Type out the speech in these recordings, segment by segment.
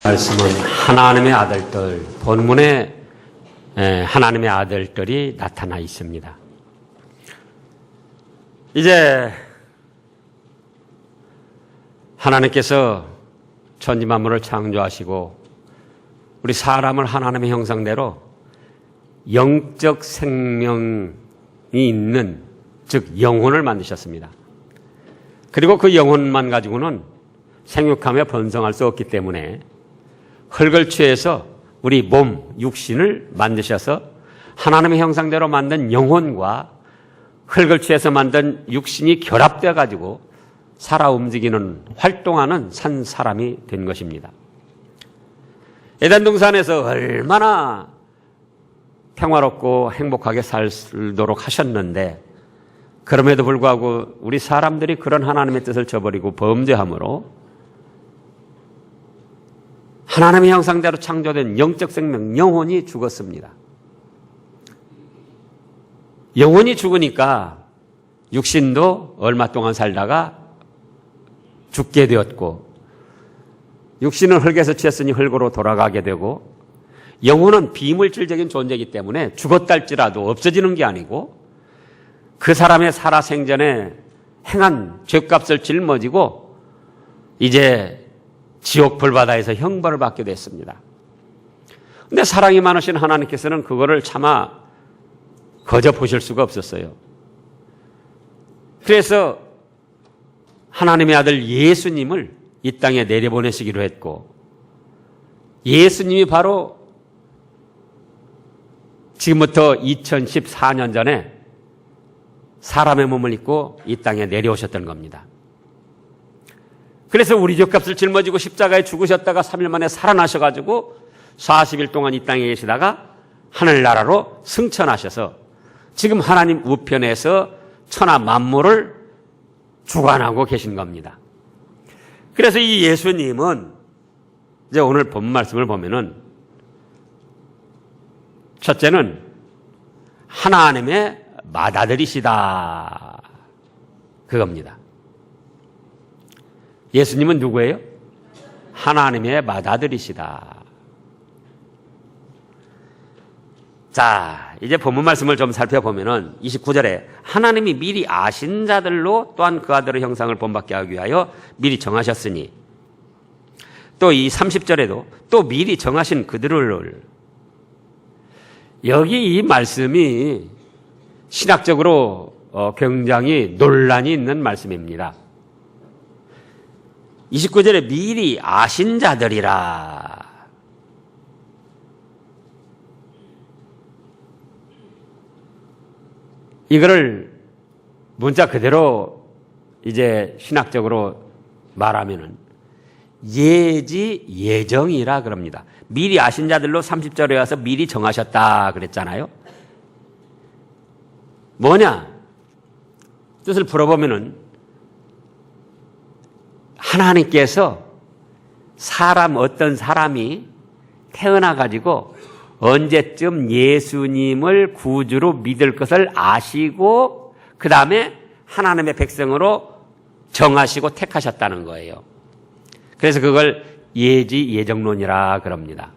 말씀은 하나님의 아들들, 본문에 하나님의 아들들이 나타나 있습니다. 이제 하나님께서 천지만물을 창조하시고 우리 사람을 하나님의 형상대로 영적 생명이 있는, 즉 영혼을 만드셨습니다. 그리고 그 영혼만 가지고는 생육하며 번성할 수 없기 때문에 흙을 취해서 우리 몸, 육신을 만드셔서 하나님의 형상대로 만든 영혼과 흙을 취해서 만든 육신이 결합되어 가지고 살아 움직이는, 활동하는 산 사람이 된 것입니다. 에덴 동산에서 얼마나 평화롭고 행복하게 살도록 하셨는데, 그럼에도 불구하고 우리 사람들이 그런 하나님의 뜻을 저버리고 범죄함으로 하나님의 형상대로 창조된 영적 생명, 영혼이 죽었습니다. 영혼이 죽으니까 육신도 얼마 동안 살다가 죽게 되었고, 육신은 흙에서 취했으니 흙으로 돌아가게 되고, 영혼은 비물질적인 존재이기 때문에 죽었다 할지라도 없어지는 게 아니고 그 사람의 살아 생전에 행한 죄값을 짊어지고 이제 지옥 불바다에서 형벌을 받게 됐습니다. 그런데 사랑이 많으신 하나님께서는 그거를 차마 거저 보실 수가 없었어요. 그래서 하나님의 아들 예수님을 이 땅에 내려보내시기로 했고, 예수님이 바로 지금부터 2014년 전에 사람의 몸을 입고 이 땅에 내려오셨던 겁니다. 그래서 우리 죄값을 짊어지고 십자가에 죽으셨다가 3일 만에 살아나셔가지고 40일 동안 이 땅에 계시다가 하늘나라로 승천하셔서 지금 하나님 우편에서 천하 만물을 주관하고 계신 겁니다. 그래서 이 예수님은 이제 오늘 본 말씀을 보면은 첫째는 하나님의 맏아들이시다, 그겁니다. 예수님은 누구예요? 하나님의 맏아들이시다. 자, 이제 본문 말씀을 좀 살펴보면은 29절에 하나님이 미리 아신 자들로 또한 그 아들의 형상을 본받게 하기 위하여 미리 정하셨으니, 또 이 30절에도 또 미리 정하신 그들을, 여기 이 말씀이 신학적으로 굉장히 논란이 있는 말씀입니다. 29절에 미리 아신 자들이라. 이거를 문자 그대로 이제 신학적으로 말하면은 예지 예정이라 그럽니다. 미리 아신 자들로 30절에 와서 미리 정하셨다 그랬잖아요. 뭐냐? 뜻을 풀어보면은 하나님께서 어떤 사람이 태어나가지고 언제쯤 예수님을 구주로 믿을 것을 아시고 그 다음에 하나님의 백성으로 정하시고 택하셨다는 거예요. 그래서 그걸 예지 예정론이라 그럽니다.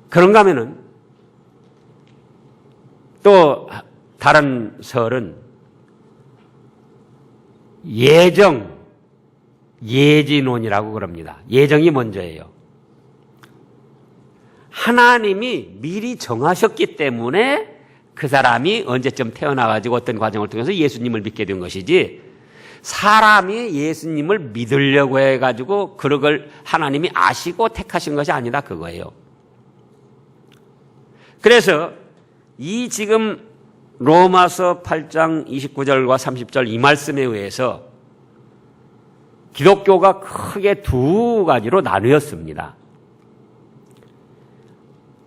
그런가 하면은 또 다른 설은 예지론이라고 그럽니다. 예정이 먼저예요. 하나님이 미리 정하셨기 때문에 그 사람이 언제쯤 태어나가지고 어떤 과정을 통해서 예수님을 믿게 된 것이지, 사람이 예수님을 믿으려고 해가지고 그걸 하나님이 아시고 택하신 것이 아니다, 그거예요. 그래서 이 지금 로마서 8장 29절과 30절 이 말씀에 의해서 기독교가 크게 두 가지로 나누었습니다.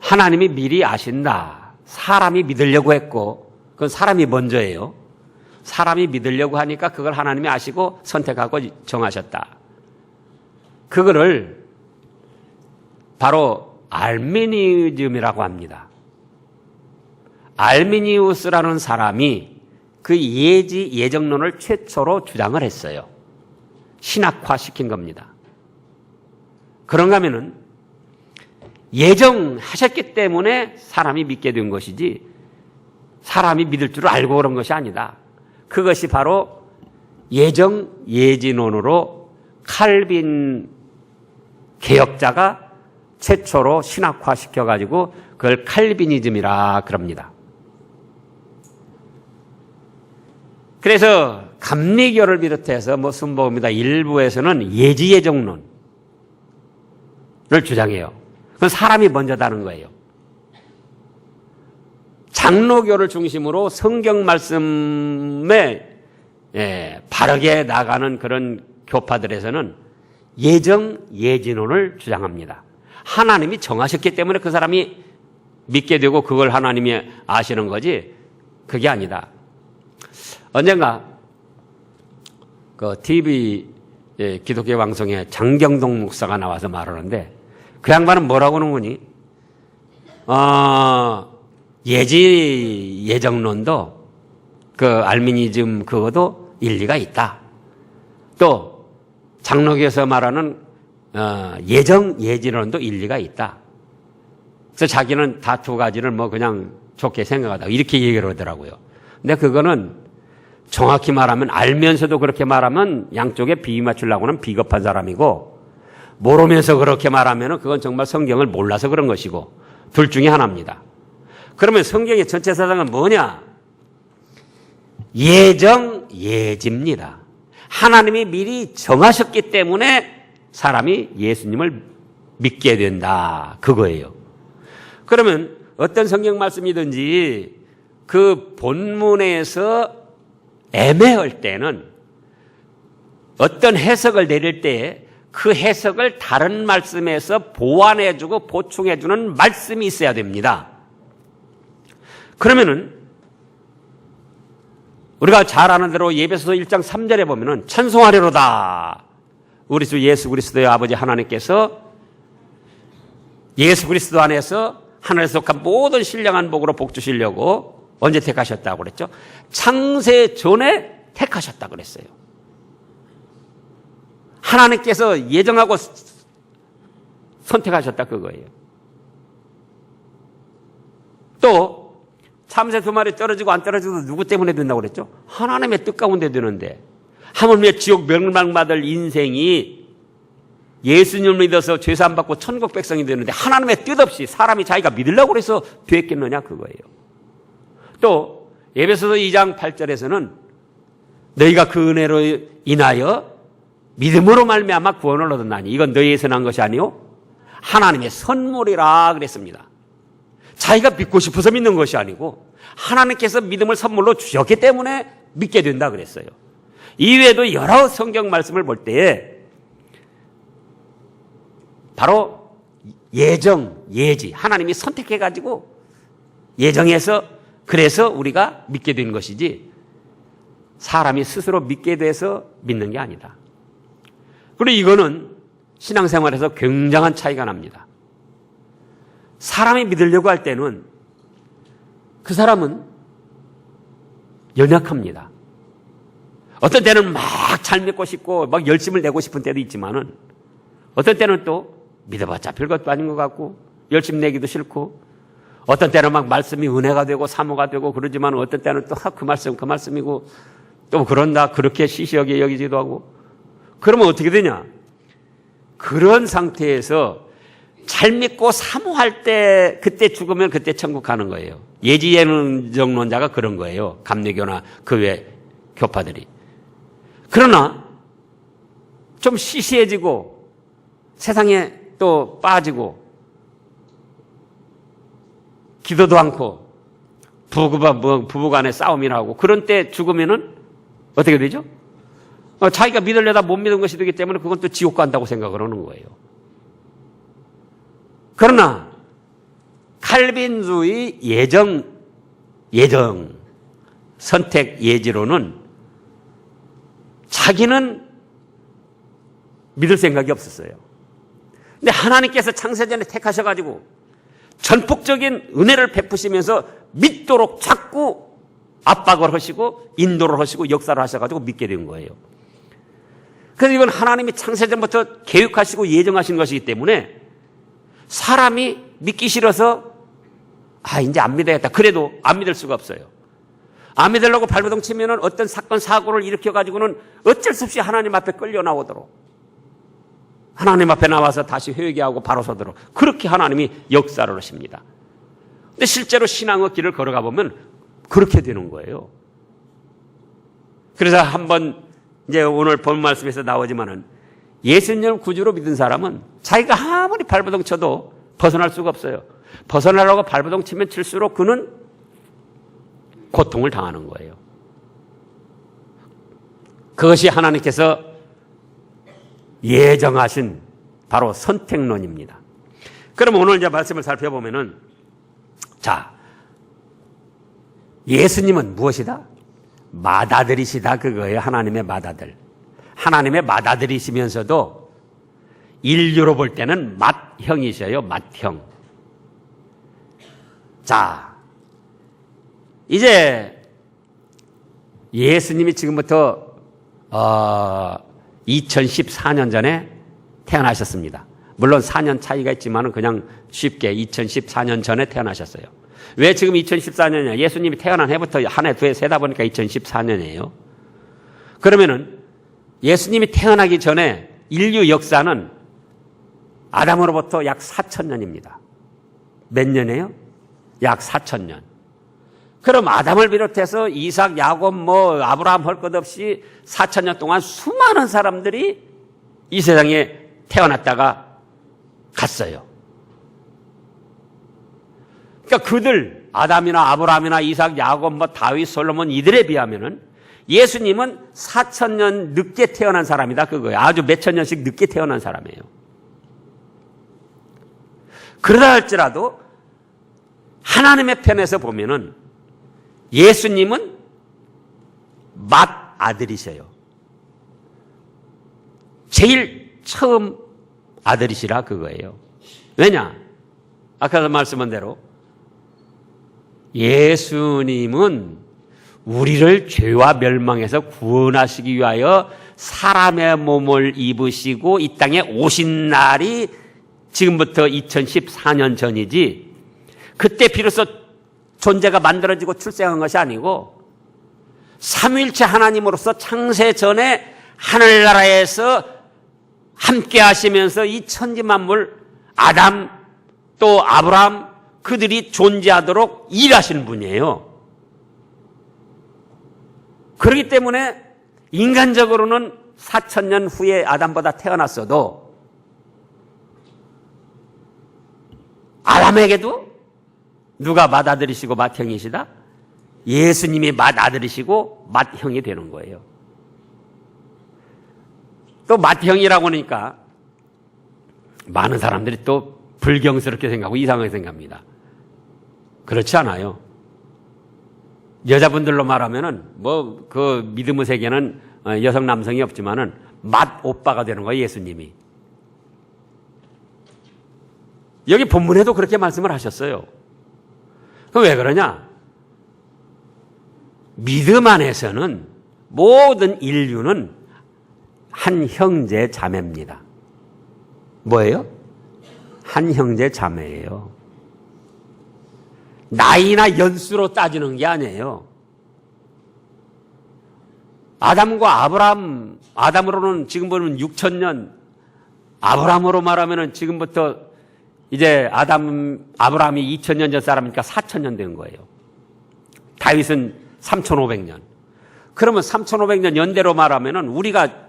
하나님이 미리 아신다. 사람이 믿으려고 했고, 그건 사람이 먼저예요. 사람이 믿으려고 하니까 그걸 하나님이 아시고 선택하고 정하셨다. 그거를 바로 알미니즘이라고 합니다. 알미니우스라는 사람이 그 예정론을 최초로 주장을 했어요. 신학화시킨 겁니다. 그런가 하면은 예정하셨기 때문에 사람이 믿게 된 것이지 사람이 믿을 줄 알고 그런 것이 아니다. 그것이 바로 예정 예진론으로 칼빈 개혁자가 최초로 신학화시켜가지고 그걸 칼비니즘이라 그럽니다. 그래서 감리교를 비롯해서 순복음이다 일부에서는 예지예정론을 주장해요. 그건 사람이 먼저다는 거예요. 장로교를 중심으로 성경 말씀에 바르게 나가는 그런 교파들에서는 예정 예진론을 주장합니다. 하나님이 정하셨기 때문에 그 사람이 믿게 되고 그걸 하나님이 아시는 거지 그게 아니다. 언젠가 그 TV 기독교 방송에 장경동 목사가 나와서 말하는데 그 양반은 뭐라고 하는 거니? 예정론도 그 알미니즘 그것도 일리가 있다. 또 장로교에서 말하는 예정 예진론도 일리가 있다. 그래서 자기는 다 두 가지를 그냥 좋게 생각하다 이렇게 얘기를 하더라고요. 근데 그거는 정확히 말하면 알면서도 그렇게 말하면 양쪽에 비위 맞추려고 하는 비겁한 사람이고 모르면서 그렇게 말하면 그건 정말 성경을 몰라서 그런 것이고 둘 중에 하나입니다. 그러면 성경의 전체 사상은 뭐냐? 예정 예지입니다. 하나님이 미리 정하셨기 때문에 사람이 예수님을 믿게 된다. 그거예요. 그러면 어떤 성경 말씀이든지 그 본문에서 애매할 때는 어떤 해석을 내릴 때 그 해석을 다른 말씀에서 보완해주고 보충해주는 말씀이 있어야 됩니다. 그러면은 우리가 잘 아는 대로 예배소서 1장 3절에 보면은 찬송하리로다. 우리 주 예수 그리스도의 아버지 하나님께서 예수 그리스도 안에서 하늘에서 속한 모든 신령한 복으로 복 주시려고 언제 택하셨다고 그랬죠? 창세 전에 택하셨다고 그랬어요. 하나님께서 예정하고 선택하셨다 그거예요. 또 참새 두 마리 떨어지고 안 떨어지고 누구 때문에 된다고 그랬죠? 하나님의 뜻 가운데 되는데 하물며 지옥 멸망받을 인생이 예수님을 믿어서 죄사함 받고 천국 백성이 되는데 하나님의 뜻 없이 사람이 자기가 믿으려고 해서 됐겠느냐 그거예요. 또 에베소서 2장 8절에서는 너희가 그 은혜로 인하여 믿음으로 말미암아 구원을 얻었나니 이건 너희에서 난 것이 아니요 하나님의 선물이라 그랬습니다. 자기가 믿고 싶어서 믿는 것이 아니고 하나님께서 믿음을 선물로 주셨기 때문에 믿게 된다 그랬어요. 이외에도 여러 성경 말씀을 볼 때에 바로 예정, 예지 하나님이 선택해가지고 예정해서 그래서 우리가 믿게 된 것이지 사람이 스스로 믿게 돼서 믿는 게 아니다. 그리고 이거는 신앙생활에서 굉장한 차이가 납니다. 사람이 믿으려고 할 때는 그 사람은 연약합니다. 어떤 때는 막 잘 믿고 싶고 막 열심을 내고 싶은 때도 있지만은 어떤 때는 또 믿어봤자 별것도 아닌 것 같고 열심 내기도 싫고 어떤 때는 막 말씀이 은혜가 되고 사모가 되고 그러지만 어떤 때는 또 그 말씀 그 말씀이고 또 그런다 그렇게 시시하게 여기지도 하고 그러면 어떻게 되냐? 그런 상태에서 잘 믿고 사모할 때 그때 죽으면 그때 천국 가는 거예요. 예지예정론자가 그런 거예요. 감리교나 그 외 교파들이. 그러나 좀 시시해지고 세상에 또 빠지고 기도도 않고 부부간에 싸움이 나고 그런 때 죽으면은 어떻게 되죠? 자기가 믿으려다 못 믿은 것이 되기 때문에 그건 또 지옥 간다고 생각을 하는 거예요. 그러나 칼빈주의 예정 선택 예지로는 자기는 믿을 생각이 없었어요. 근데 하나님께서 창세전에 택하셔가지고 전폭적인 은혜를 베푸시면서 믿도록 자꾸 압박을 하시고 인도를 하시고 역사를 하셔가지고 믿게 된 거예요. 그래서 이건 하나님이 창세전부터 계획하시고 예정하신 것이기 때문에 사람이 믿기 싫어서 이제 안 믿어야겠다. 그래도 안 믿을 수가 없어요. 안 믿으려고 발버둥 치면은 어떤 사건, 사고를 일으켜가지고는 어쩔 수 없이 하나님 앞에 끌려 나오도록, 하나님 앞에 나와서 다시 회개하고 바로 서도록 그렇게 하나님이 역사를 하십니다. 근데 실제로 신앙의 길을 걸어가 보면 그렇게 되는 거예요. 그래서 한번 이제 오늘 본 말씀에서 나오지만은 예수님을 구주로 믿은 사람은 자기가 아무리 발버둥 쳐도 벗어날 수가 없어요. 벗어나려고 발버둥 치면 칠수록 그는 고통을 당하는 거예요. 그것이 하나님께서 예정하신 바로 선택론입니다. 그럼 오늘 이제 말씀을 살펴보면은, 자, 예수님은 무엇이다? 맏아들이시다, 그거예요. 하나님의 맏아들. 하나님의 맏아들이시면서도 인류로 볼 때는 맏형이셔요. 맏형. 자, 이제 예수님이 지금부터 2014년 전에 태어나셨습니다. 물론 4년 차이가 있지만 그냥 쉽게 2014년 전에 태어나셨어요. 왜 지금 2014년이냐? 예수님이 태어난 해부터 한 해, 두 해 세다 보니까 2014년이에요. 그러면은 예수님이 태어나기 전에 인류 역사는 아담으로부터 약 4,000년입니다. 몇 년이에요? 약 4,000년. 그럼 아담을 비롯해서 이삭, 야곱, 아브라함 할 것 없이 4,000년 동안 수많은 사람들이 이 세상에 태어났다가 갔어요. 그러니까 그들, 아담이나 아브라함이나 이삭, 야곱, 다윗, 솔로몬 이들에 비하면은 예수님은 4,000년 늦게 태어난 사람이다, 그거예요. 아주 몇천 년씩 늦게 태어난 사람이에요. 그러다 할지라도 하나님의 편에서 보면은 예수님은 맏아들이셔요. 제일 처음 아들이시라 그거예요. 왜냐? 아까 말씀한 대로 예수님은 우리를 죄와 멸망에서 구원하시기 위하여 사람의 몸을 입으시고 이 땅에 오신 날이 지금부터 2014년 전이지, 그때 비로소 존재가 만들어지고 출생한 것이 아니고 삼위일체 하나님으로서 창세 전에 하늘나라에서 함께 하시면서 이 천지 만물, 아담 또 아브라함 그들이 존재하도록 일하시는 분이에요. 그렇기 때문에 인간적으로는 4,000년 후에 아담보다 태어났어도 아담에게도 누가 맏아들이시고 맏형이시다? 예수님이 맏아들이시고 맏형이 되는 거예요. 또 맏형이라고 하니까 많은 사람들이 또 불경스럽게 생각하고 이상하게 생각합니다. 그렇지 않아요. 여자분들로 말하면은 그 믿음의 세계는 여성 남성이 없지만은 맏오빠가 되는 거예요, 예수님이. 여기 본문에도 그렇게 말씀을 하셨어요. 그럼 왜 그러냐? 믿음 안에서는 모든 인류는 한 형제 자매입니다. 뭐예요? 한 형제 자매예요. 나이나 연수로 따지는 게 아니에요. 아담과 아담으로는 지금 보면 6,000년, 아브라함으로 말하면은 지금부터 이제 아브라함이 2,000년 전 사람이니까 4,000년 된 거예요. 다윗은 3,500년. 그러면 3,500년 연대로 말하면은 우리가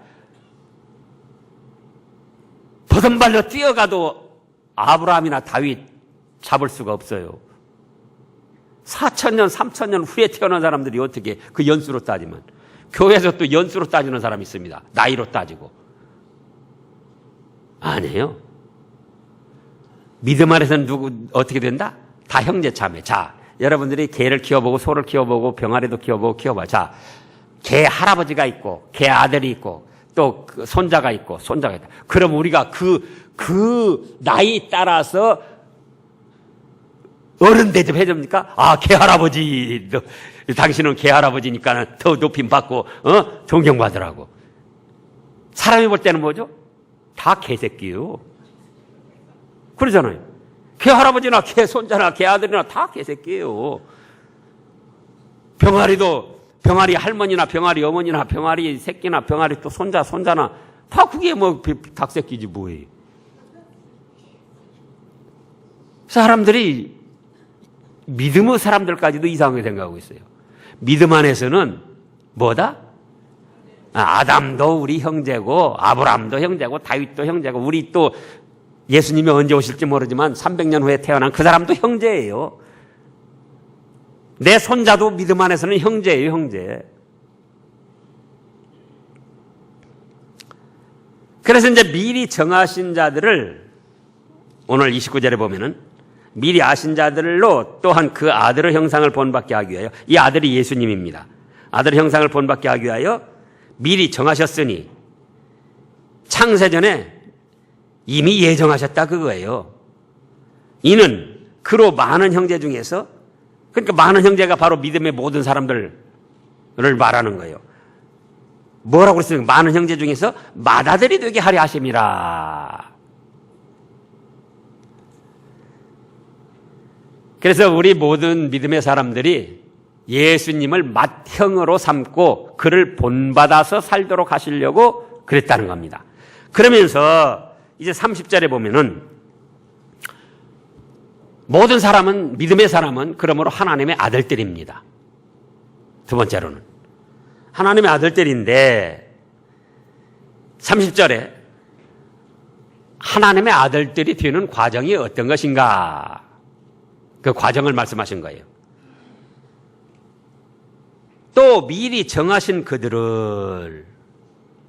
버선발로 뛰어가도 아브라함이나 다윗 잡을 수가 없어요. 4,000년, 3,000년 후에 태어난 사람들이 어떻게 그 연수로 따지면. 교회에서 또 연수로 따지는 사람이 있습니다. 나이로 따지고. 아니에요. 믿음 안에서는 어떻게 된다? 다 형제 자매. 자, 여러분들이 개를 키워보고 소를 키워보고 병아리도 키워보고 키워봐. 자, 개 할아버지가 있고 개 아들이 있고 또 그 손자가 있고 손자가 있다. 그럼 우리가 그 나이 따라서 어른 대접해 줍니까? 개 할아버지, 당신은 개 할아버지니까 더 높임 받고, 존경받으라고. 사람이 볼 때는 뭐죠? 다 개새끼요. 그러잖아요. 걔 할아버지나 걔 손자나 걔 아들이나 다 개새끼예요. 병아리 할머니나 병아리 어머니나 병아리 새끼나 병아리 또 손자나 다 그게 뭐 닭새끼지 뭐예요. 사람들이 믿음의 사람들까지도 이상하게 생각하고 있어요. 믿음 안에서는 뭐다? 아담도 우리 형제고 아브라함도 형제고 다윗도 형제고 우리 또 예수님이 언제 오실지 모르지만 300년 후에 태어난 그 사람도 형제예요. 내 손자도 믿음 안에서는 형제예요, 형제. 그래서 이제 미리 정하신 자들을 오늘 29절에 보면은 미리 아신 자들로 또한 그 아들의 형상을 본받게 하기 위하여, 이 아들이 예수님입니다. 아들의 형상을 본받게 하기 위하여 미리 정하셨으니 창세전에 이미 예정하셨다 그거예요. 이는 그로 많은 형제 중에서, 그러니까 많은 형제가 바로 믿음의 모든 사람들을 말하는 거예요. 뭐라고 그랬어요? 많은 형제 중에서 맏아들이 되게 하려 하심이라. 그래서 우리 모든 믿음의 사람들이 예수님을 맏형으로 삼고 그를 본받아서 살도록 하시려고 그랬다는 겁니다. 그러면서 이제 30절에 보면은 모든 사람은, 믿음의 사람은 그러므로 하나님의 아들들입니다. 두 번째로는 하나님의 아들들인데 30절에 하나님의 아들들이 되는 과정이 어떤 것인가, 그 과정을 말씀하신 거예요. 또 미리 정하신 그들을,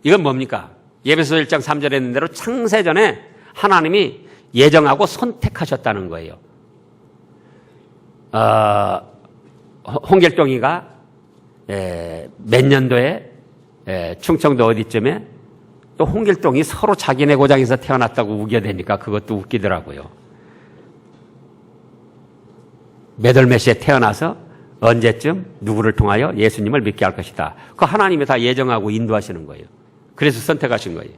이건 뭡니까? 에베소 1장 3절에 있는 대로 창세전에 하나님이 예정하고 선택하셨다는 거예요. 홍길동이가 몇 년도에 충청도 어디쯤에 또 홍길동이 서로 자기네 고장에서 태어났다고 우겨대니까 그것도 웃기더라고요. 몇 월 몇 시에 태어나서 언제쯤 누구를 통하여 예수님을 믿게 할 것이다. 그거 하나님이 다 예정하고 인도하시는 거예요. 그래서 선택하신 거예요.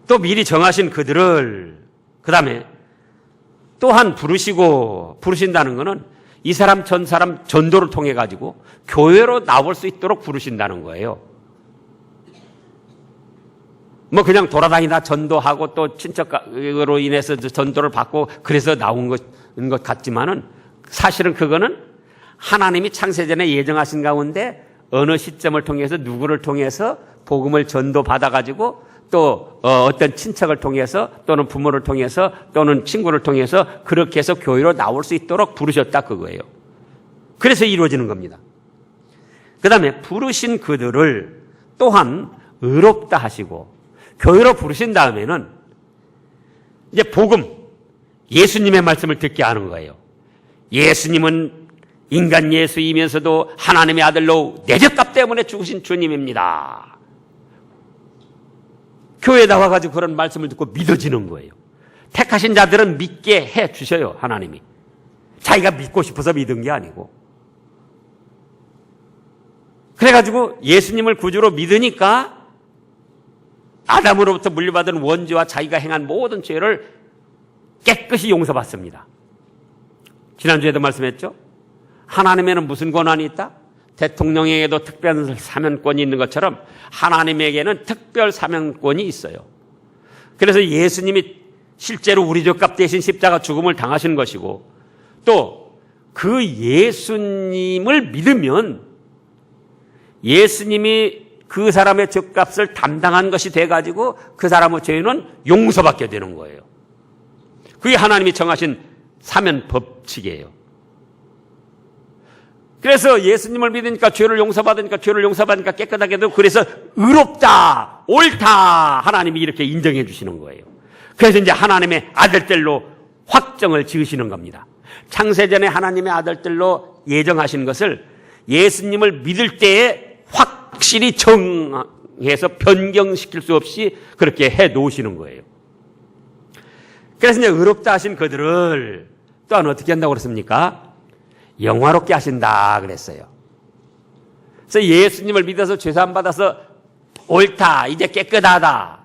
또 미리 정하신 그들을 그 다음에 또한 부르신다는 것은 이 사람 전 사람 전도를 통해 가지고 교회로 나올 수 있도록 부르신다는 거예요. 뭐 그냥 돌아다니다 전도하고 또 친척으로 인해서 전도를 받고 그래서 나온 것 같지만은 사실은 그거는 하나님이 창세전에 예정하신 가운데 어느 시점을 통해서 누구를 통해서 복음을 전도받아 가지고 또 어떤 친척을 통해서 또는 부모를 통해서 또는 친구를 통해서 그렇게 해서 교회로 나올 수 있도록 부르셨다 그거예요. 그래서 이루어지는 겁니다. 그 다음에 부르신 그들을 또한 의롭다 하시고 교회로 부르신 다음에는 이제 복음, 예수님의 말씀을 듣게 하는 거예요. 예수님은 인간 예수이면서도 하나님의 아들로 내 죄값 때문에 죽으신 주님입니다. 교회에 나와가지고 그런 말씀을 듣고 믿어지는 거예요. 택하신 자들은 믿게 해 주셔요, 하나님이. 자기가 믿고 싶어서 믿은 게 아니고. 그래가지고 예수님을 구주로 믿으니까 아담으로부터 물려받은 원죄와 자기가 행한 모든 죄를 깨끗이 용서받습니다. 지난주에도 말씀했죠? 하나님에는 무슨 권한이 있다? 대통령에게도 특별 사면권이 있는 것처럼 하나님에게는 특별 사면권이 있어요. 그래서 예수님이 실제로 우리 죄값 대신 십자가 죽음을 당하신 것이고 또 그 예수님을 믿으면 예수님이 그 사람의 죄값을 담당한 것이 돼가지고 그 사람의 죄는 용서받게 되는 거예요. 그게 하나님이 정하신 사면 법칙이에요. 그래서 예수님을 믿으니까 죄를 용서받으니까 깨끗하게 되고 그래서 의롭다, 옳다 하나님이 이렇게 인정해 주시는 거예요. 그래서 이제 하나님의 아들들로 확정을 지으시는 겁니다. 창세전에 하나님의 아들들로 예정하신 것을 예수님을 믿을 때에 확실히 정해서 변경시킬 수 없이 그렇게 해 놓으시는 거예요. 그래서 이제 의롭다 하신 그들을 또한 어떻게 한다고 그랬습니까? 영화롭게 하신다 그랬어요. 그래서 예수님을 믿어서 죄사함 받아서 옳다, 이제 깨끗하다,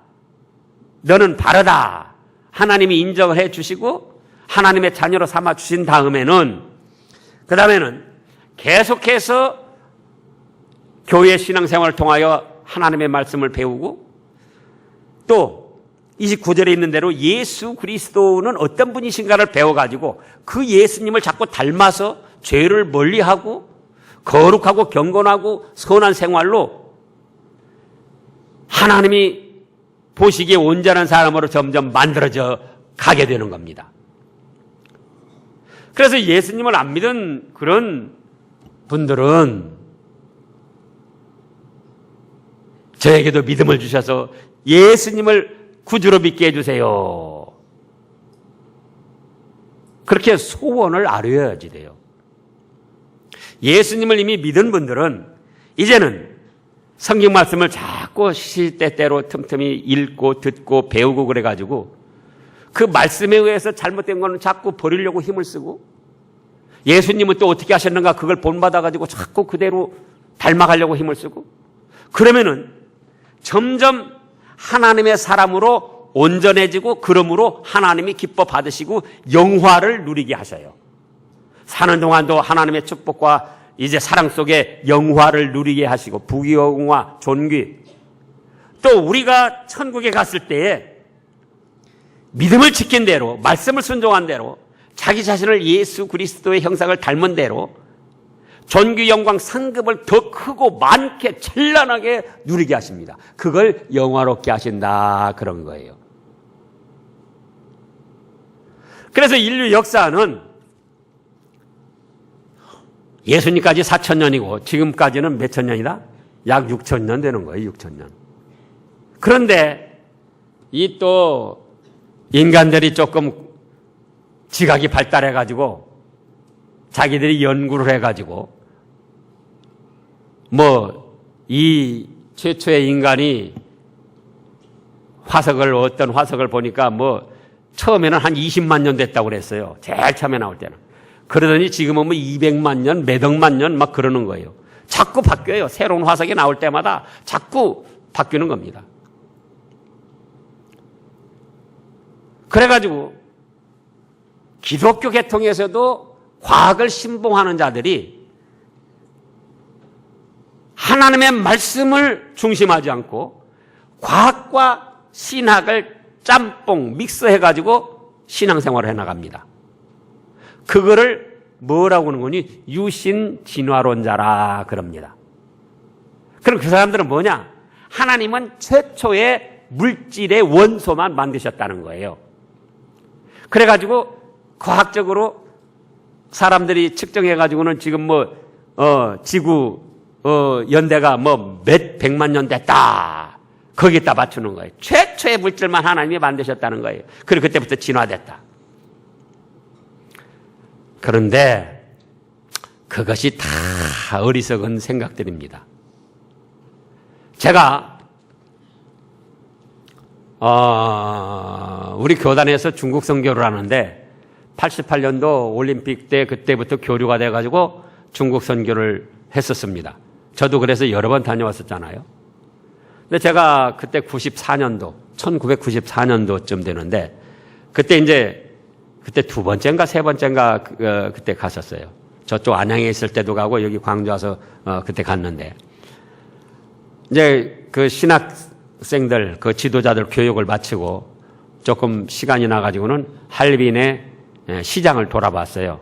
너는 바르다 하나님이 인정을 해 주시고 하나님의 자녀로 삼아 주신 다음에는 그 다음에는 계속해서 교회 신앙생활을 통하여 하나님의 말씀을 배우고 또 29절에 있는 대로 예수 그리스도는 어떤 분이신가를 배워가지고 그 예수님을 자꾸 닮아서 죄를 멀리하고 거룩하고 경건하고 선한 생활로 하나님이 보시기에 온전한 사람으로 점점 만들어져 가게 되는 겁니다. 그래서 예수님을 안 믿은 그런 분들은 저에게도 믿음을 주셔서 예수님을 구주로 믿게 해주세요. 그렇게 소원을 아뢰어야지 돼요. 예수님을 이미 믿은 분들은 이제는 성경 말씀을 자꾸 시시때때로 틈틈이 읽고 듣고 배우고 그래가지고 그 말씀에 의해서 잘못된 거는 자꾸 버리려고 힘을 쓰고 예수님은 또 어떻게 하셨는가 그걸 본받아가지고 자꾸 그대로 닮아가려고 힘을 쓰고 그러면은 점점 하나님의 사람으로 온전해지고 그러므로 하나님이 기뻐 받으시고 영화를 누리게 하셔요. 사는 동안도 하나님의 축복과 이제 사랑 속에 영화를 누리게 하시고 부귀영화, 존귀. 또 우리가 천국에 갔을 때에 믿음을 지킨 대로 말씀을 순종한 대로 자기 자신을 예수 그리스도의 형상을 닮은 대로 존귀 영광 상급을 더 크고 많게 찬란하게 누리게 하십니다. 그걸 영화롭게 하신다 그런 거예요. 그래서 인류 역사는 예수님까지 4,000년이고 지금까지는 몇천 년이다? 약 6,000년 되는 거예요. 6,000년. 그런데 이 또 인간들이 조금 지각이 발달해가지고 자기들이 연구를 해가지고 이 최초의 인간이 어떤 화석을 보니까 처음에는 한 20만 년 됐다고 그랬어요. 제일 처음에 나올 때는. 그러더니 지금은 200만 년, 몇 억만 년 막 그러는 거예요. 자꾸 바뀌어요. 새로운 화석이 나올 때마다 자꾸 바뀌는 겁니다. 그래가지고 기독교 계통에서도 과학을 신봉하는 자들이 하나님의 말씀을 중심하지 않고 과학과 신학을 짬뽕 믹스해가지고 신앙생활을 해나갑니다. 그거를 뭐라고 하는 거니? 유신 진화론자라 그럽니다. 그럼 그 사람들은 뭐냐? 하나님은 최초의 물질의 원소만 만드셨다는 거예요. 그래가지고 과학적으로 사람들이 측정해가지고는 지금 지구 연대가 몇 백만 년 됐다. 거기에다 맞추는 거예요. 최초의 물질만 하나님이 만드셨다는 거예요. 그리고 그때부터 진화됐다. 그런데 그것이 다 어리석은 생각들입니다. 제가 우리 교단에서 중국 선교를 하는데 88년도 올림픽 때 그때부터 교류가 돼가지고 중국 선교를 했었습니다. 저도 그래서 여러 번 다녀왔었잖아요. 근데 제가 그때 1994년도쯤 되는데 그때 두 번째인가 세 번째인가 그때 갔었어요. 저쪽 안양에 있을 때도 가고 여기 광주 와서 그때 갔는데 이제 그 신학생들 그 지도자들 교육을 마치고 조금 시간이 나가지고는 할빈의 시장을 돌아봤어요.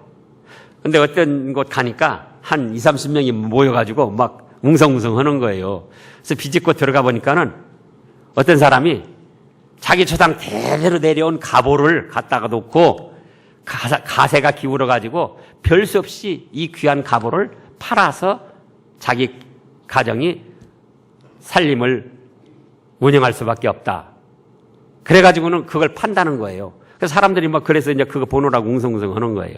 근데 어떤 곳 가니까 한 20, 30명이 모여가지고 막 웅성웅성 하는 거예요. 그래서 비집고 들어가 보니까는 어떤 사람이 자기 조상 대대로 내려온 가보를 갖다가 놓고 가세가 기울어가지고 별 수 없이 이 귀한 가보를 팔아서 자기 가정이 살림을 운영할 수밖에 없다. 그래가지고는 그걸 판다는 거예요. 그래서 사람들이 그래서 이제 그거 보느라고 웅성웅성 하는 거예요.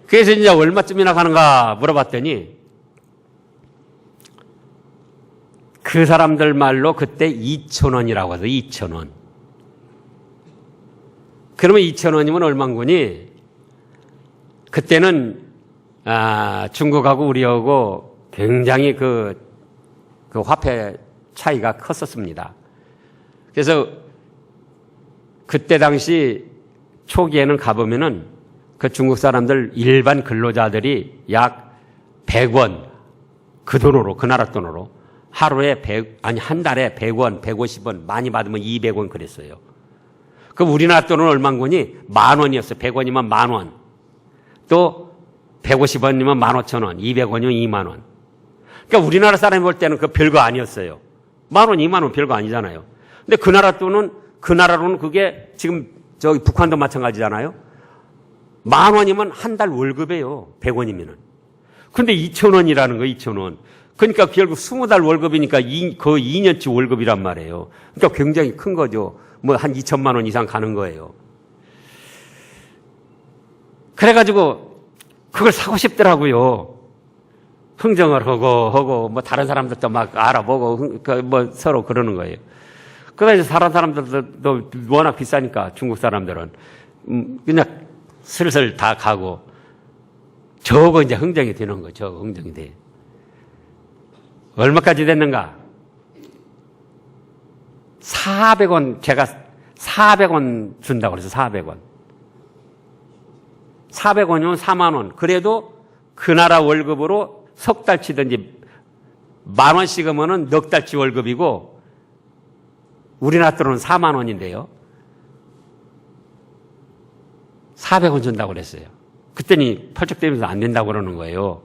그래서 이제 얼마쯤이나 가는가 물어봤더니 그 사람들 말로 그때 2,000원이라고 해서 2,000원. 그러면 2,000원이면 얼마인 거니? 그때는 중국하고 우리하고 굉장히 그 화폐 차이가 컸었습니다. 그래서 그때 당시 초기에는 가보면은 그 중국 사람들 일반 근로자들이 약 100원 그 돈으로, 그 나라 돈으로 하루에 한 달에 100원, 150원, 많이 받으면 200원 그랬어요. 그럼 우리나라 돈은 얼마인 거니? 10,000원이었어요. 100원이면 10,000원. 또 150원이면 15,000원, 200원이면 20,000원. 그러니까 우리나라 사람이 볼 때는 그 별거 아니었어요. 10,000원, 20,000원 별거 아니잖아요. 근데 그 나라 돈은, 그 나라로는 그게 지금 저기 북한도 마찬가지잖아요. 10,000원이면 한 달 월급이에요. 100원이면은. 근데 2,000원이라는 거, 2,000원. 그러니까 결국 20달 월급이니까 거의 2년치 월급이란 말이에요. 그러니까 굉장히 큰 거죠. 뭐 한 2천만 원 이상 가는 거예요. 그래가지고 그걸 사고 싶더라고요. 흥정을 하고 뭐 다른 사람들도 막 알아보고 뭐 서로 그러는 거예요. 그래서 다른 사람들도 워낙 비싸니까 중국 사람들은 그냥 슬슬 다 가고 저거 이제 흥정이 되는 거죠. 저거 흥정이 돼. 얼마까지 됐는가? 400원, 제가 400원 준다고 그래서 400원. 400원이면 4만 원. 그래도 그 나라 월급으로 석 달 치든지 10,000원씩 하면은 넉 달치 월급이고 우리나라 돈은 4만 원인데요. 400원 준다고 그랬어요. 그랬더니 펄쩍대면서 안 된다고 그러는 거예요.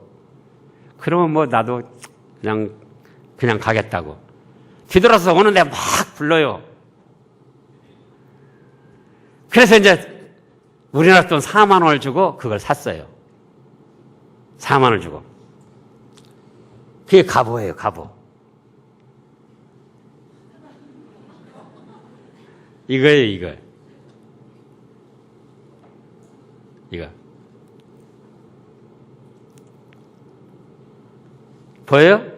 그러면 뭐 나도 그냥 가겠다고. 뒤돌아서 오는데 막 불러요. 그래서 이제 우리나라 돈 4만 원을 주고 그걸 샀어요. 4만 원을 주고. 그게 갑오예요, 갑오. 이거예요, 이거. 이거. 보여요?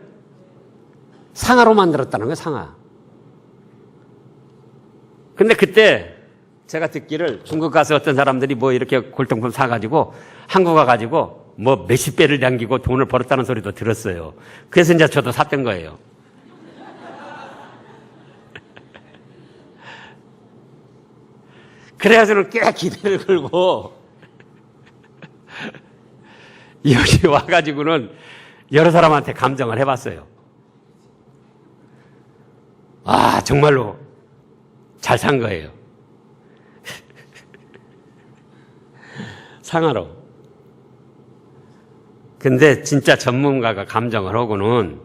상아로 만들었다는 거예요, 상아. 근데 그때 제가 듣기를 중국 가서 어떤 사람들이 뭐 이렇게 골동품 사가지고 한국 와가지고 뭐 몇십 배를 남기고 돈을 벌었다는 소리도 들었어요. 그래서 이제 저도 샀던 거예요. 그래가지고는 꽤 기대를 걸고 여기 와가지고는 여러 사람한테 감정을 해봤어요. 아, 정말로 잘 산 거예요. 상하로. 근데 진짜 전문가가 감정을 하고는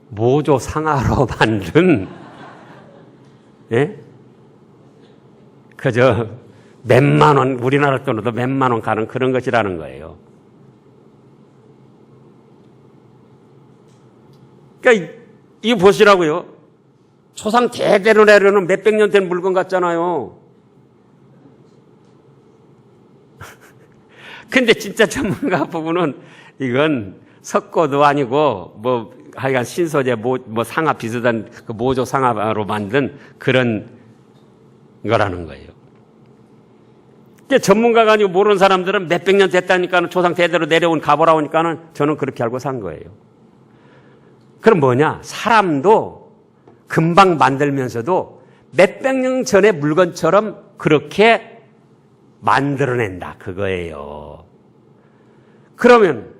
모조 상하로 만든, 예? 그저 몇만 원, 우리나라 돈으로도 몇만 원 가는 그런 것이라는 거예요. 그러니까 이거 보시라고요. 초상 대대로 내려오는 몇백 년 된 물건 같잖아요. 근데 진짜 전문가 부분은 이건 석고도 아니고 뭐 하여간 신소재 뭐 상하 비슷한 그 모조 상하로 만든 그런 거라는 거예요. 그러니까 전문가가 아니고 모르는 사람들은 몇백 년 됐다니까는 초상 대대로 내려온 가보라오니까는 저는 그렇게 알고 산 거예요. 그럼 뭐냐? 사람도 금방 만들면서도 몇백 년 전의 물건처럼 그렇게 만들어낸다. 그거예요. 그러면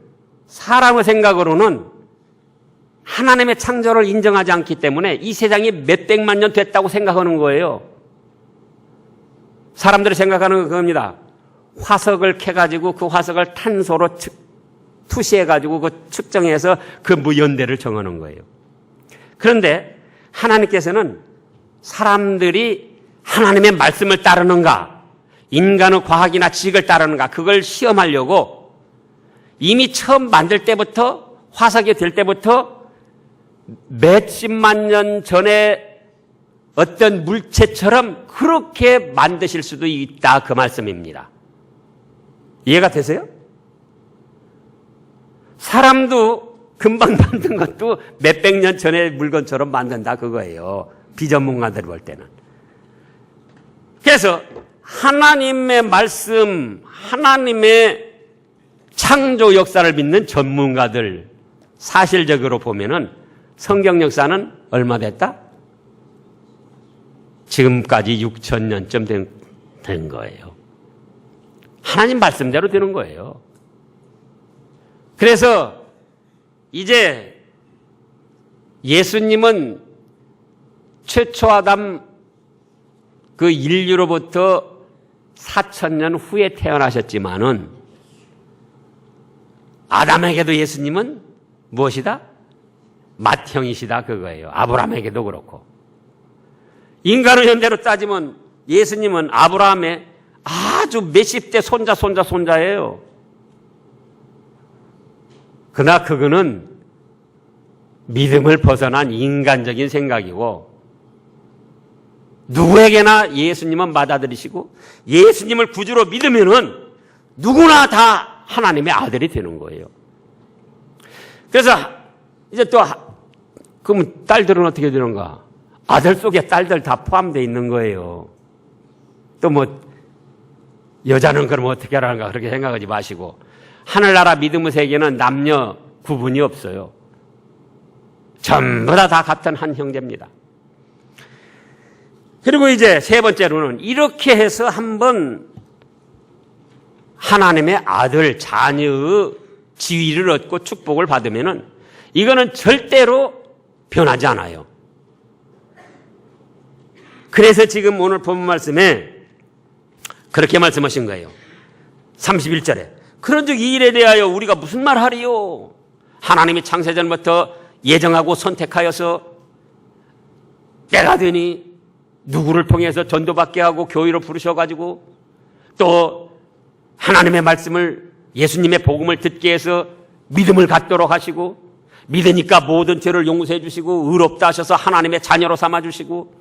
사람의 생각으로는 하나님의 창조를 인정하지 않기 때문에 이 세상이 몇백만 년 됐다고 생각하는 거예요. 사람들이 생각하는 건 그겁니다. 화석을 캐가지고 그 화석을 탄소로 투시해가지고 그 측정해서 그 무연대를 정하는 거예요. 그런데 하나님께서는 사람들이 하나님의 말씀을 따르는가, 인간의 과학이나 지식을 따르는가, 그걸 시험하려고 이미 처음 만들 때부터, 화석이 될 때부터 몇십만 년 전에 어떤 물체처럼 그렇게 만드실 수도 있다, 그 말씀입니다. 이해가 되세요? 사람도 금방 만든 것도 몇백 년 전의 물건처럼 만든다, 그거예요. 비전문가들이 볼 때는. 그래서 하나님의 말씀, 하나님의 창조 역사를 믿는 전문가들, 사실적으로 보면은 성경 역사는 얼마 됐다? 지금까지 6,000년쯤 된 거예요. 하나님 말씀대로 되는 거예요. 그래서 이제 예수님은 최초 아담 그 인류로부터 4,000년 후에 태어나셨지만은 아담에게도 예수님은 무엇이다? 맏형이시다 그거예요. 아브라함에게도 그렇고. 인간의 현대로 따지면 예수님은 아브라함의 아주 몇십 대 손자예요. 그러나 그거는 믿음을 벗어난 인간적인 생각이고 누구에게나 예수님은 받아들이시고 예수님을 구주로 믿으면은 누구나 다 하나님의 아들이 되는 거예요. 그래서 이제 또 그럼 딸들은 어떻게 되는가? 아들 속에 딸들 다 포함되어 있는 거예요. 또 뭐 여자는 그럼 어떻게 하라는가 그렇게 생각하지 마시고 하늘나라 믿음의 세계는 남녀 구분이 없어요. 전부 다 같은 한 형제입니다. 그리고 이제 세 번째로는 이렇게 해서 한번 하나님의 아들, 자녀의 지위를 얻고 축복을 받으면은 이거는 절대로 변하지 않아요. 그래서 지금 오늘 본 말씀에 그렇게 말씀하신 거예요. 31절에 그런즉 이 일에 대하여 우리가 무슨 말 하리요? 하나님이 창세전부터 예정하고 선택하여서 때가 되니 누구를 통해서 전도받게 하고 교회로 부르셔가지고 또 하나님의 말씀을 예수님의 복음을 듣게 해서 믿음을 갖도록 하시고 믿으니까 모든 죄를 용서해 주시고 의롭다 하셔서 하나님의 자녀로 삼아 주시고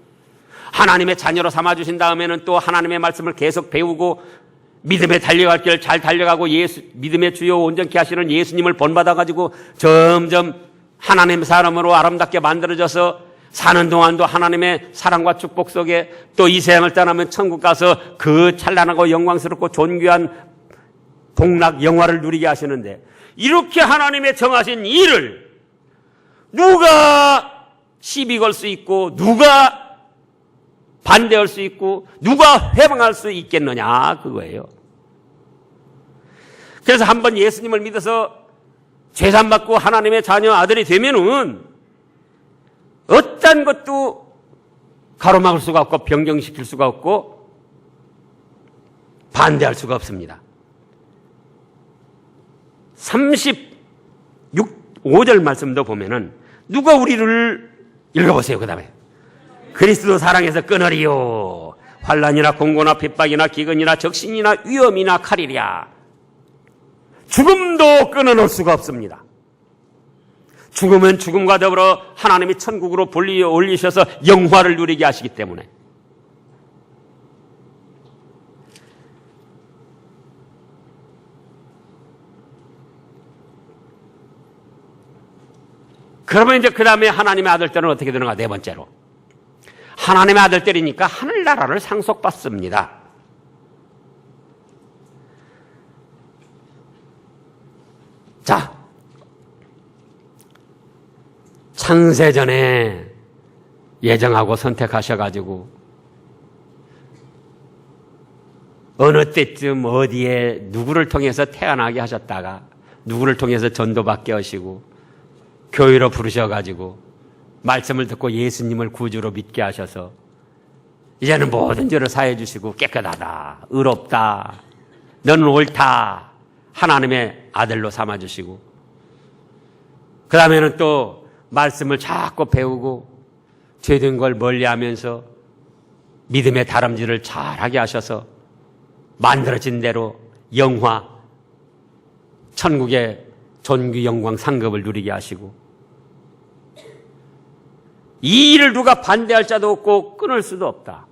하나님의 자녀로 삼아 주신 다음에는 또 하나님의 말씀을 계속 배우고 믿음에 달려갈 길 잘 달려가고 믿음의 주요 온전케 하시는 예수님을 본받아가지고 점점 하나님의 사람으로 아름답게 만들어져서 사는 동안도 하나님의 사랑과 축복 속에 또 이 세상을 떠나면 천국 가서 그 찬란하고 영광스럽고 존귀한 복락 영화를 누리게 하시는데 이렇게 하나님의 정하신 일을 누가 시비 걸 수 있고 누가 반대할 수 있고 누가 회방할 수 있겠느냐 그거예요. 그래서 한번 예수님을 믿어서 죄산받고 하나님의 자녀 아들이 되면은 어떤 것도 가로막을 수가 없고 변경시킬 수가 없고 반대할 수가 없습니다. 5절 말씀도 보면은 누가 우리를 읽어보세요. 그 다음에 그리스도 사랑에서 끊으리요. 환난이나 공고나 핍박이나 기근이나 적신이나 위험이나 칼이랴. 죽음도 끊어놓을 수가 없습니다. 죽으면 죽음과 더불어 하나님이 천국으로 올리셔서 영화를 누리게 하시기 때문에. 그러면 이제 그 다음에 하나님의 아들들은 어떻게 되는가? 네 번째로. 하나님의 아들들이니까 하늘나라를 상속받습니다. 자, 창세전에 예정하고 선택하셔가지고 어느 때쯤 어디에 누구를 통해서 태어나게 하셨다가 누구를 통해서 전도받게 하시고 교회로 부르셔가지고 말씀을 듣고 예수님을 구주로 믿게 하셔서 이제는 모든 죄를 사해 주시고 깨끗하다, 의롭다, 너는 옳다 하나님의 아들로 삼아 주시고 그 다음에는 또 말씀을 자꾸 배우고 죄된 걸 멀리하면서 믿음의 다름질을 잘하게 하셔서 만들어진 대로 영화 천국의 존귀 영광 상급을 누리게 하시고 이 일을 누가 반대할 자도 없고 끊을 수도 없다.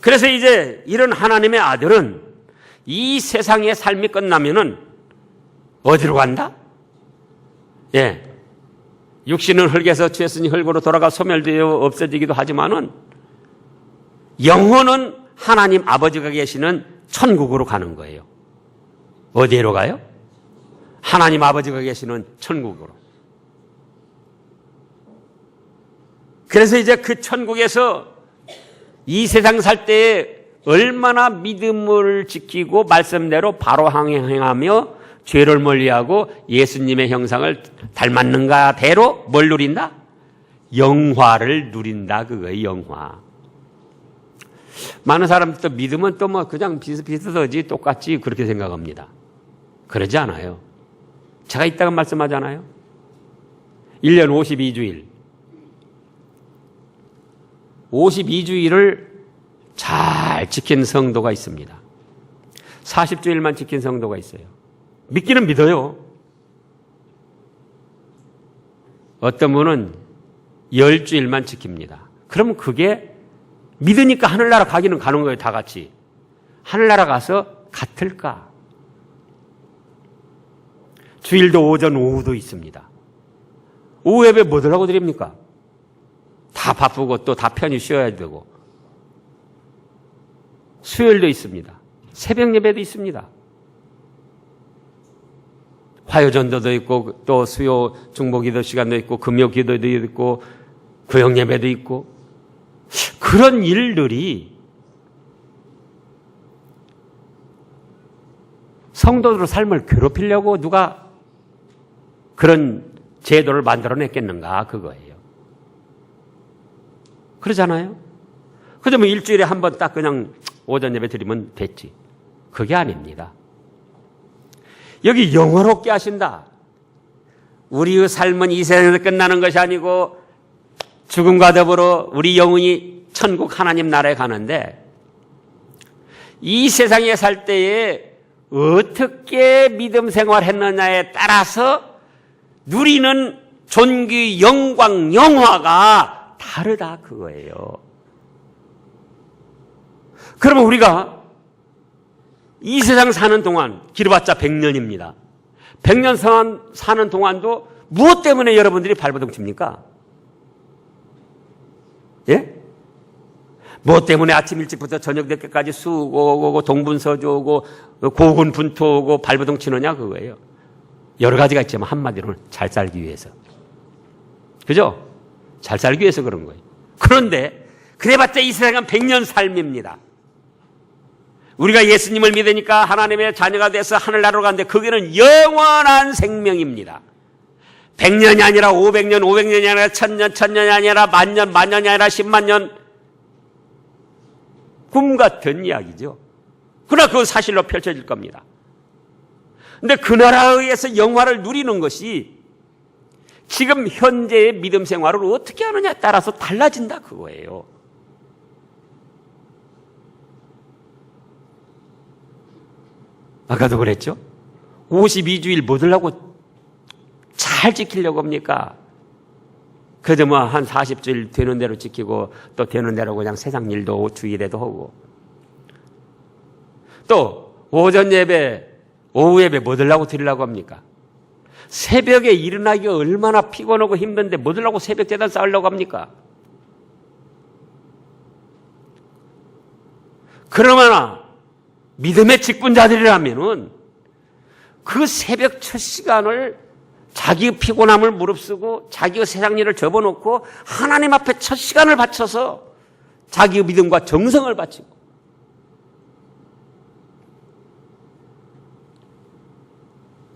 그래서 이제 이런 하나님의 아들은 이 세상의 삶이 끝나면은 어디로 간다? 예. 육신은 흙에서 죄했으니 흙으로 돌아가 소멸되어 없어지기도 하지만은 영혼은 하나님 아버지가 계시는 천국으로 가는 거예요. 어디로 가요? 하나님 아버지가 계시는 천국으로. 그래서 이제 그 천국에서 이 세상 살 때에 얼마나 믿음을 지키고 말씀대로 바로 행하며 죄를 멀리하고 예수님의 형상을 닮았는가대로 뭘 누린다? 영화를 누린다. 그거예요. 영화. 많은 사람들도 믿으면 또 뭐 그냥 비슷비슷하지 똑같지 그렇게 생각합니다. 그러지 않아요. 제가 이따가 말씀하잖아요. 1년 52주일. 52주일을 잘 지킨 성도가 있습니다. 40주일만 지킨 성도가 있어요. 믿기는 믿어요. 어떤 분은 10주일만 지킵니다. 그러면 그게 믿으니까 하늘나라 가기는 가는 거예요. 다 같이. 하늘나라 가서 같을까? 주일도 오전 오후도 있습니다. 오후 예배 뭐들 하고 드립니까? 다 바쁘고 또 다 편히 쉬어야 되고. 수요일도 있습니다. 새벽 예배도 있습니다. 화요전도도 있고 또 수요 중보기도 시간도 있고 금요 기도도 있고 구역 예배도 있고 그런 일들이 성도들의 삶을 괴롭히려고 누가 그런 제도를 만들어냈겠는가 그거예요. 그러잖아요. 그죠? 뭐 일주일에 한 번 딱 그냥 오전 예배 드리면 됐지. 그게 아닙니다. 여기 영원롭게 하신다. 우리의 삶은 이 세상에서 끝나는 것이 아니고 죽음과 더불어 우리 영혼이 천국 하나님 나라에 가는데 이 세상에 살 때에 어떻게 믿음 생활했느냐에 따라서 누리는 존귀, 영광, 영화가 다르다 그거예요. 그러면 우리가 이 세상 사는 동안 길어봤자 100년입니다. 100년 사는 동안도 무엇 때문에 여러분들이 발버둥 칩니까? 예? 무엇 때문에 아침 일찍부터 저녁 늦게까지 수고하고 동분서주고 고군분투하고 발버둥 치느냐 그거예요. 여러 가지가 있지만 한마디로는 잘 살기 위해서. 그죠? 잘 살기 위해서 그런 거예요. 그런데 그래봤자 이 세상은 100년 삶입니다. 우리가 예수님을 믿으니까 하나님의 자녀가 돼서 하늘나라로 가는데 그게는 영원한 생명입니다. 100년이 아니라 500년, 500년이 아니라 1000년, 1000년이 아니라 만년, 만년이 아니라 10만 년. 꿈 같은 이야기죠. 그러나 그건 사실로 펼쳐질 겁니다. 근데 그 나라에 의해서 영화를 누리는 것이 지금 현재의 믿음 생활을 어떻게 하느냐에 따라서 달라진다 그거예요. 아까도 그랬죠? 52주일 뭐 하려고 잘 지키려고 합니까? 그래도 뭐 한 40주일 되는 대로 지키고 또 되는 대로 그냥 세상 일도 주일에도 하고 또 오전 예배, 오후 예배 뭐 하려고 드리려고 합니까? 새벽에 일어나기가 얼마나 피곤하고 힘든데 뭐 하려고 새벽 제단 쌓으려고 합니까? 그러나 믿음의 직분자들이라면은 그 새벽 첫 시간을 자기의 피곤함을 무릅쓰고 자기의 세상 일을 접어놓고 하나님 앞에 첫 시간을 바쳐서 자기의 믿음과 정성을 바치고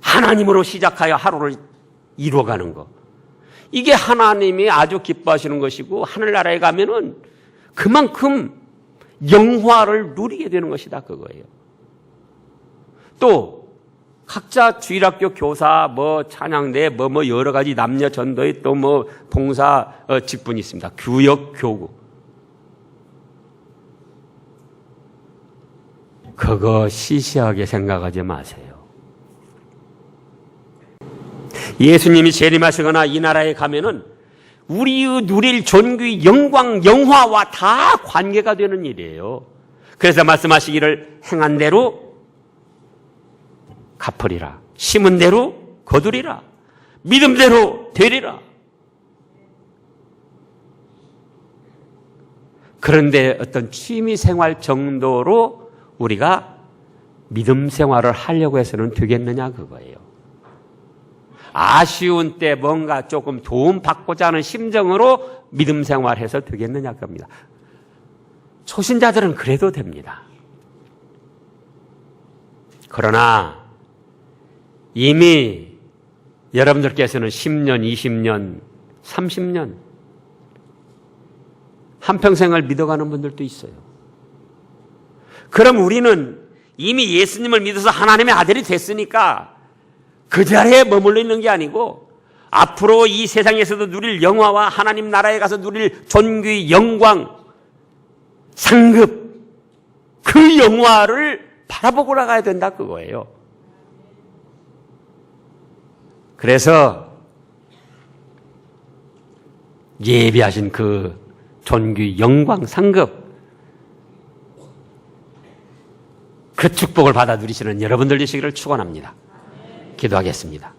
하나님으로 시작하여 하루를 이루어가는 것. 이게 하나님이 아주 기뻐하시는 것이고 하늘나라에 가면은 그만큼 영화를 누리게 되는 것이다 그거예요. 또 각자 주일학교 교사, 뭐 찬양대, 뭐 여러 가지 남녀 전도회 또 뭐 봉사 직분이 있습니다. 교역, 교구. 그거 시시하게 생각하지 마세요. 예수님이 재림하시거나 이 나라에 가면은 우리의 누릴 존귀, 영광, 영화와 다 관계가 되는 일이에요. 그래서 말씀하시기를 행한 대로 갚으리라. 심은 대로 거두리라. 믿음대로 되리라. 그런데 어떤 취미 생활 정도로 우리가 믿음 생활을 하려고 해서는 되겠느냐 그거예요. 아쉬운 때 뭔가 조금 도움받고자 하는 심정으로 믿음 생활해서 되겠느냐 겁니다. 초신자들은 그래도 됩니다. 그러나 이미 여러분들께서는 10년, 20년, 30년 한평생을 믿어가는 분들도 있어요. 그럼 우리는 이미 예수님을 믿어서 하나님의 아들이 됐으니까 그 자리에 머물러 있는 게 아니고 앞으로 이 세상에서도 누릴 영화와 하나님 나라에 가서 누릴 존귀, 영광, 상급, 그 영화를 바라보고 나가야 된다 그거예요. 그래서 예비하신 그 존귀, 영광, 상급, 그 축복을 받아 누리시는 여러분들 되시기를 축원합니다. 기도하겠습니다.